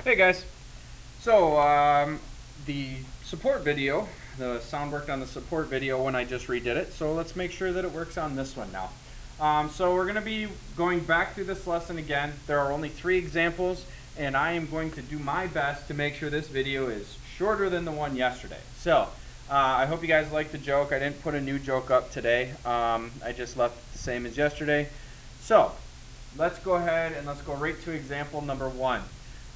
Hey guys. So the support video, the sound worked on the support video when I just redid it. So let's make sure that it works on this one now. So we're going to be going back through this lesson again. There are only 3 examples, and I am going to do my best to make sure this video is shorter than the one yesterday. So I hope you guys liked the joke. I didn't put a new joke up today. I just left it the same as yesterday. So let's go ahead and let's go right to example number 1.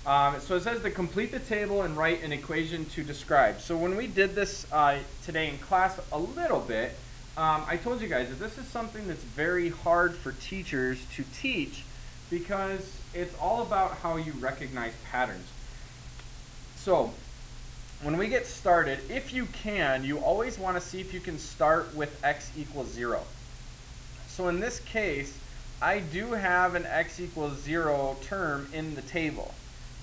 So it says to complete the table and write an equation to describe. So when we did this today in class a little bit, I told you guys that this is something that's very hard for teachers to teach because it's all about how you recognize patterns. So when we get started, if you can, you always want to see if you can start with x equals 0. So in this case, I do have an x equals 0 term in the table.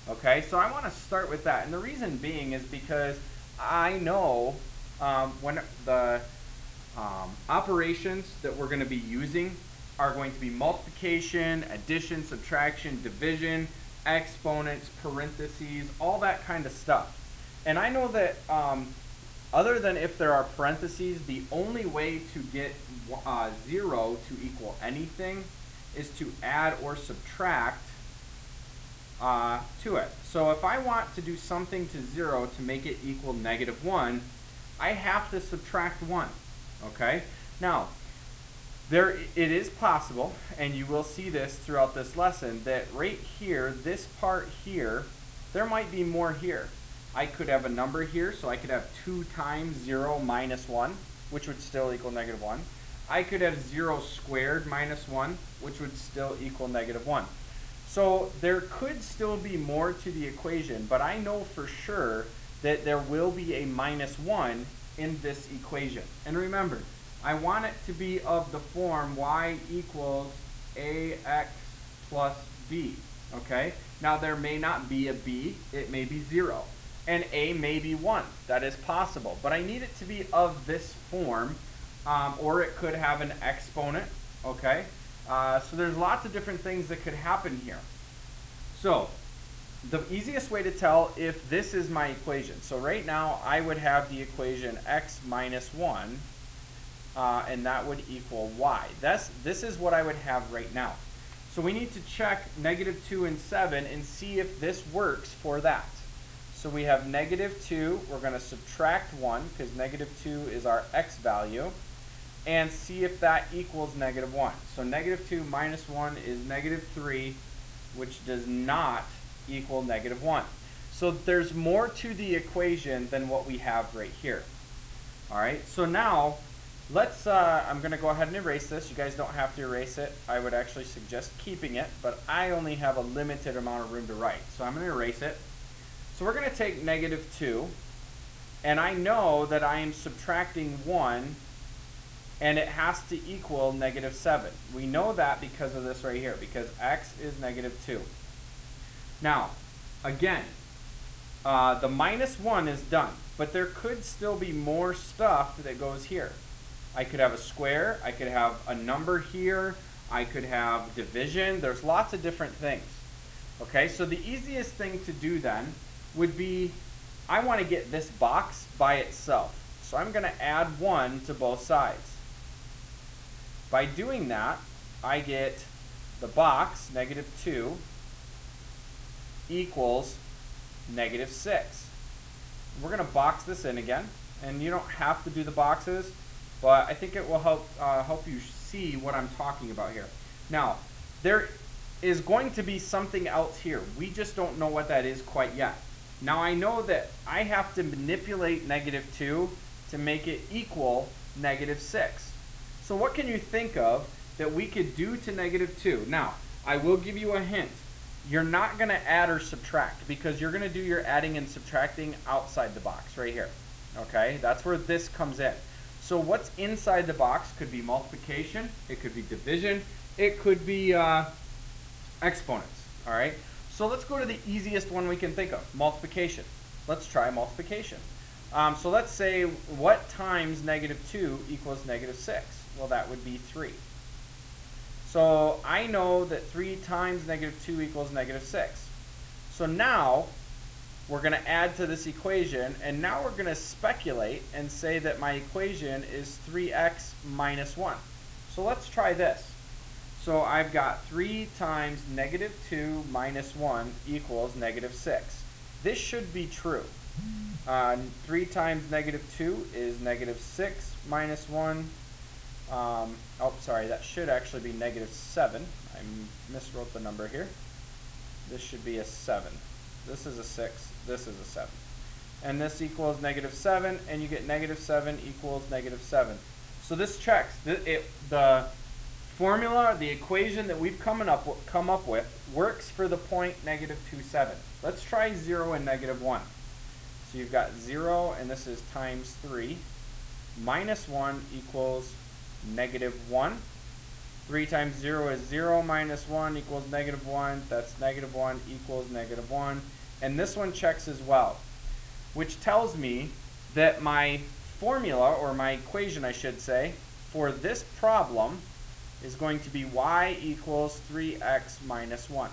Okay, so I want to start with that, and the reason being is because I know when the operations that we're going to be using are going to be multiplication, addition, subtraction, division, exponents, parentheses, all that kind of stuff. And I know that other than if there are parentheses, the only way to get 0 to equal anything is to add or subtract to it. So if I want to do something to 0 to make it equal -1, I have to subtract 1. Okay? Now, it is possible, and you will see this throughout this lesson, that right here, this part here, there might be more here. I could have a number here, so I could have 2 times 0 minus 1, which would still equal -1. I could have 0 squared minus 1, which would still equal -1. So there could still be more to the equation, but I know for sure that there will be a -1 in this equation. And remember, I want it to be of the form y equals ax plus b. Okay? Now there may not be a b, it may be 0. And a may be 1. That is possible. But I need it to be of this form, or it could have an exponent. Okay? So there's lots of different things that could happen here. So the easiest way to tell if this is my equation, so right now I would have the equation x minus 1, and that would equal y. This is what I would have right now. So we need to check -2 and 7 and see if this works for that. So we have -2, we're going to subtract 1 because -2 is our x value, and see if that equals -1. So -2 minus 1 is -3, which does not equal -1. So there's more to the equation than what we have right here. All right, so now let's, I'm going to go ahead and erase this. You guys don't have to erase it. I would actually suggest keeping it, but I only have a limited amount of room to write. So I'm going to erase it. So we're going to take -2, and I know that I am subtracting 1, and it has to equal -7. We know that because of this right here, because x is -2. Now, again, the -1 is done, but there could still be more stuff that goes here. I could have a square, I could have a number here, I could have division. There's lots of different things. Okay, so the easiest thing to do then would be, I want to get this box by itself. So I'm going to add 1 to both sides. By doing that, I get the box, -2, equals -6. We're going to box this in again, and you don't have to do the boxes, but I think it will help you see what I'm talking about here. Now, there is going to be something else here. We just don't know what that is quite yet. Now, I know that I have to manipulate -2 to make it equal -6. So what can you think of that we could do to -2? Now, I will give you a hint. You're not going to add or subtract because you're going to do your adding and subtracting outside the box right here. Okay, that's where this comes in. So what's inside the box could be multiplication, it could be division, it could be exponents. All right, so let's go to the easiest one we can think of, multiplication. Let's try multiplication. So let's say, what times -2 equals -6? Well, that would be 3. So I know that 3 times -2 equals -6. So now we're going to add to this equation, and now we're going to speculate and say that my equation is 3x minus 1. So let's try this. So I've got 3 times negative 2 minus 1 equals negative 6. This should be true. 3 times negative 2 is negative 6 minus 1. Oh, sorry, that should actually be negative 7. I miswrote the number here. This should be a 7. This is a 6. This is a 7. And this equals negative 7, and you get negative 7 equals negative 7. So this checks. The formula, the equation that we've come up with works for the point negative 2, 7. Let's try 0 and negative 1. So you've got 0, and this is times 3. Minus 1 equals negative 1. 3 times 0 is 0 minus 1 equals negative 1. That's negative 1 equals negative 1. And this one checks as well, which tells me that my formula, or my equation I should say, for this problem is going to be y equals 3x minus 1.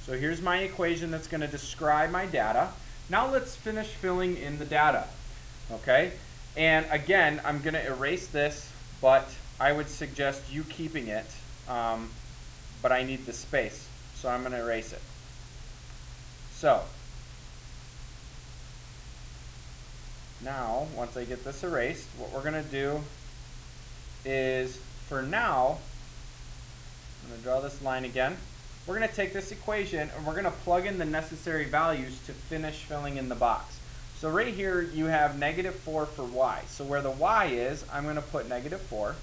So here's my equation that's going to describe my data. Now let's finish filling in the data. Okay? And again, I'm going to erase this, but I would suggest you keeping it, but I need the space, so I'm going to erase it. So now, once I get this erased, what we're going to do is, for now, I'm going to draw this line again. We're going to take this equation and we're going to plug in the necessary values to finish filling in the box. So right here you have negative 4 for y. So where the y is, I'm going to put negative 4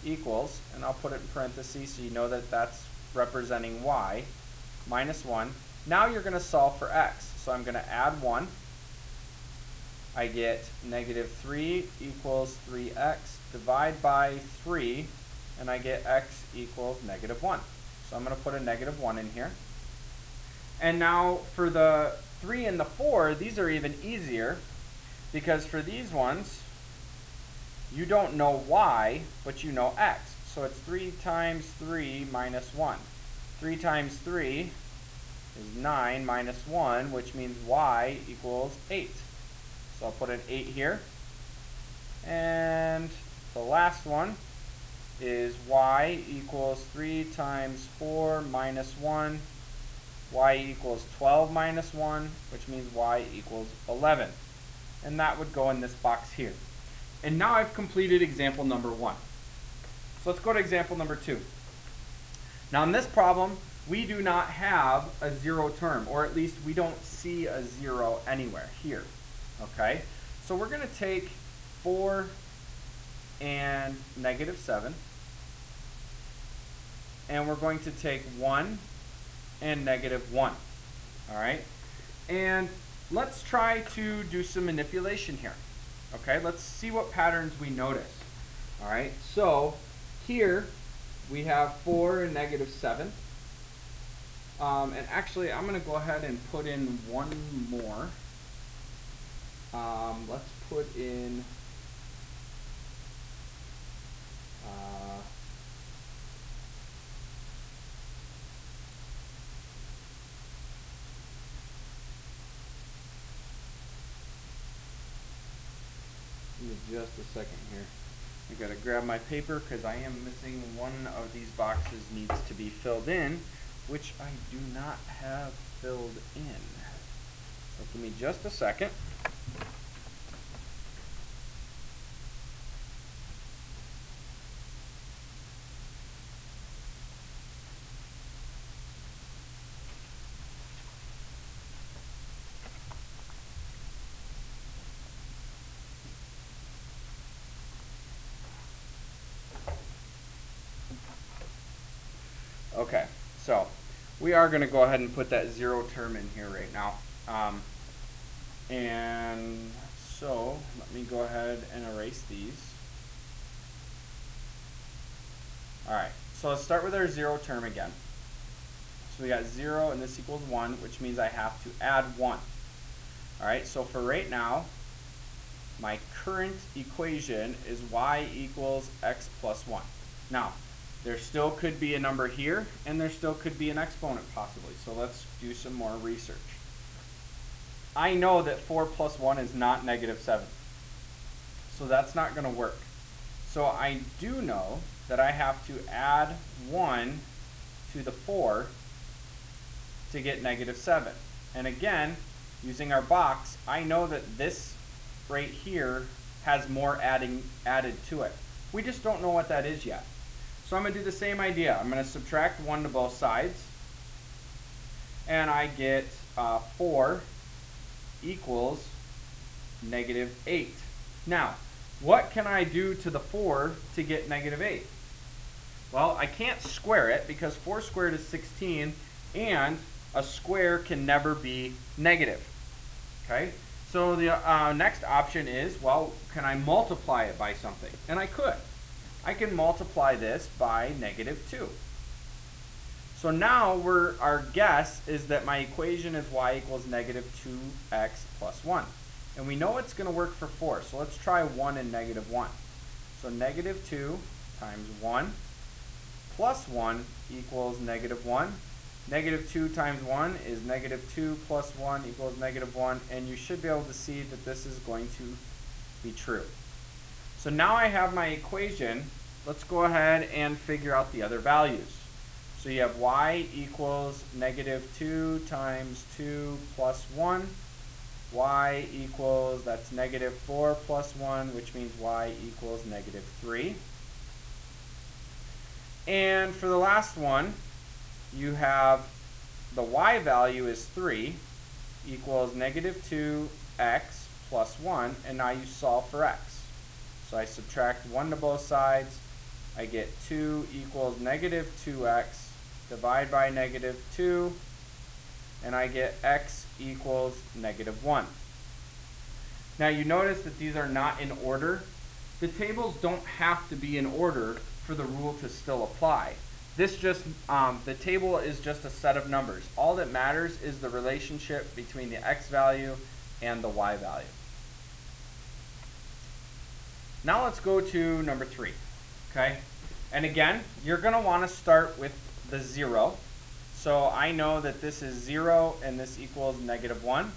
equals, and I'll put it in parentheses so you know that that's representing y, minus 1. Now you're going to solve for x. So I'm going to add 1. I get negative 3 equals 3x. Divide by 3, and I get x equals negative 1. So I'm going to put a negative 1 in here. And now for the 3 and the 4, these are even easier, because for these ones, you don't know y, but you know x. So it's 3 times 3 minus 1. 3 times 3 is 9 minus 1, which means y equals 8. So I'll put an 8 here. And the last one is y equals 3 times 4 minus 1. Y equals 12 minus 1, which means y equals 11. And that would go in this box here. And now I've completed example number 1. So let's go to example number 2. Now in this problem, we do not have a 0 term, or at least we don't see a 0 anywhere here. Okay? So we're going to take 4 and negative 7, and we're going to take 1 and negative 1. All right? And let's try to do some manipulation here. Okay? Let's see what patterns we notice. All right? So here we have 4 and negative 7. And actually, I'm going to go ahead and put in one more. Let's put in just a second here. I gotta grab my paper because I am missing one of these boxes needs to be filled in, which I do not have filled in. So give me just a second. Okay, so we are going to go ahead and put that 0 term in here right now. And so let me go ahead and erase these. Alright, so let's start with our 0 term again. So we got 0 and this equals 1, which means I have to add 1. Alright, so for right now, my current equation is y equals x plus 1. Now, There still could be a number here, and there still could be an exponent possibly. So let's do some more research. I know that 4 plus 1 is not negative 7. So that's not going to work. So I do know that I have to add 1 to the 4 to get negative 7. And again, using our box, I know that this right here has more added to it. We just don't know what that is yet. So I'm going to do the same idea. I'm going to subtract 1 to both sides. And I get 4 equals negative 8. Now, what can I do to the 4 to get negative 8? Well, I can't square it because 4 squared is 16, and a square can never be negative. Okay? So the next option is, well, can I multiply it by something? And I could. I can multiply this by negative 2. So now our guess is that my equation is y equals negative 2x plus 1. And we know it's going to work for 4. So let's try 1 and negative 1. So negative 2 times 1 plus 1 equals negative 1. Negative 2 times 1 is negative 2 plus 1 equals negative 1. And you should be able to see that this is going to be true. So now I have my equation. Let's go ahead and figure out the other values. So you have y equals negative 2 times 2 plus 1. Y equals, that's negative 4 plus 1, which means y equals negative 3. And for the last one, you have the y value is 3 equals negative 2x plus 1, and now you solve for x. So I subtract 1 to both sides. I get 2 equals negative 2x, divide by negative 2, and I get x equals negative 1. Now you notice that these are not in order. The tables don't have to be in order for the rule to still apply. This just, the table is just a set of numbers. All that matters is the relationship between the x value and the y value. Now let's go to number 3. Okay? And again, you're going to want to start with the 0. So I know that this is 0 and this equals negative 1,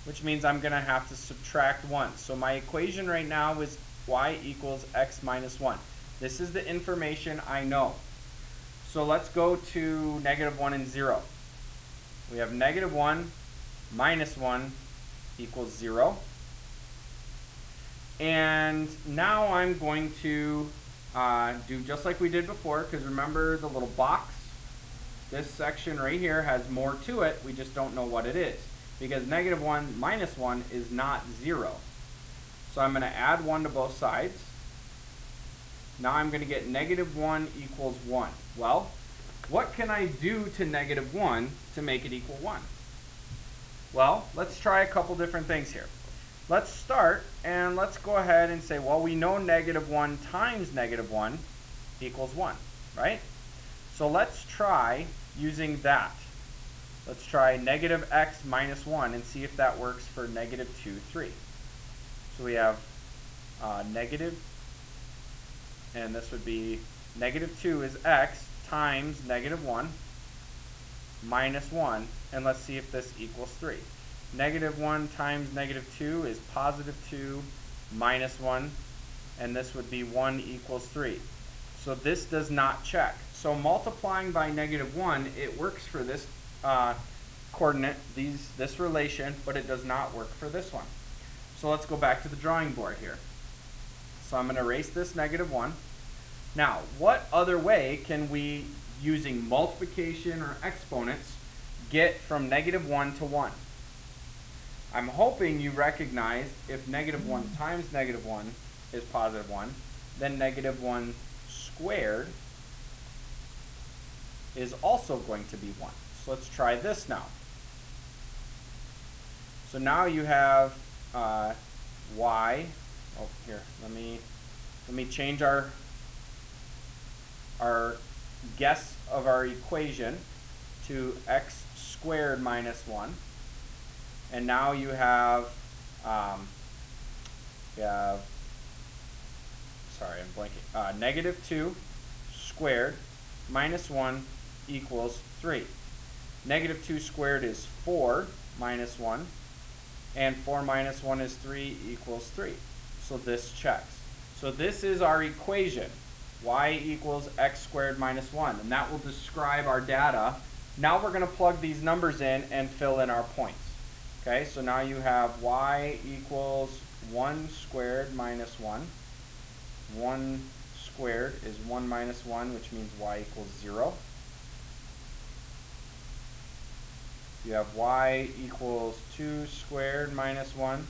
which means I'm going to have to subtract 1. So my equation right now is y equals x minus 1. This is the information I know. So let's go to negative 1 and 0. We have negative 1 minus 1 equals 0. And now I'm going to do just like we did before, because remember the little box? This section right here has more to it, we just don't know what it is. Because negative 1 minus 1 is not 0. So I'm going to add 1 to both sides. Now I'm going to get negative 1 equals 1. Well, what can I do to negative 1 to make it equal 1? Well, let's try a couple different things here. Let's start and let's go ahead and say, well, we know negative 1 times negative 1 equals 1, right? So let's try using that. Let's try negative x minus 1 and see if that works for negative 2, 3. So we have negative, and this would be negative 2 is x times negative 1 minus 1, and let's see if this equals 3. Negative 1 times negative 2 is positive 2 minus 1, and this would be 1 equals 3. So this does not check. So multiplying by negative 1, it works for this coordinate, this relation, but it does not work for this one. So let's go back to the drawing board here. So I'm going to erase this negative 1. Now, what other way can we, using multiplication or exponents, get from negative 1 to 1? I'm hoping you recognize if negative 1 times negative 1 is positive 1, then negative 1 squared is also going to be 1. So let's try this now. So now you have y. Oh, here, let me change our guess of our equation to x squared minus 1. And now you have, sorry, I'm blanking, negative 2 squared minus 1 equals 3. Negative 2 squared is 4 minus 1, and 4 minus 1 is 3 equals 3. So this checks. So this is our equation, y equals x squared minus 1, and that will describe our data. Now we're going to plug these numbers in and fill in our points. Okay, so now you have y equals 1 squared minus 1. 1 squared is 1 minus 1, which means y equals 0. You have y equals 2 squared minus 1.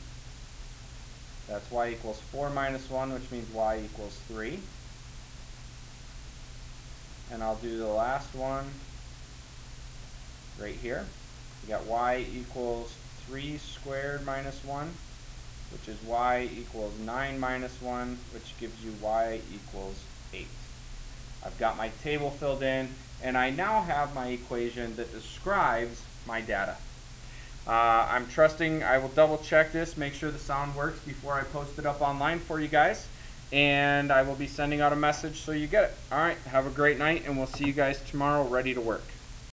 That's y equals 4 minus 1, which means y equals 3. And I'll do the last one right here. You got y equals 3 squared minus 1, which is y equals 9 minus 1, which gives you y equals 8. I've got my table filled in, and I now have my equation that describes my data. I'm trusting I will double check this, make sure the sound works before I post it up online for you guys, and I will be sending out a message so you get it. Alright, have a great night, and we'll see you guys tomorrow ready to work.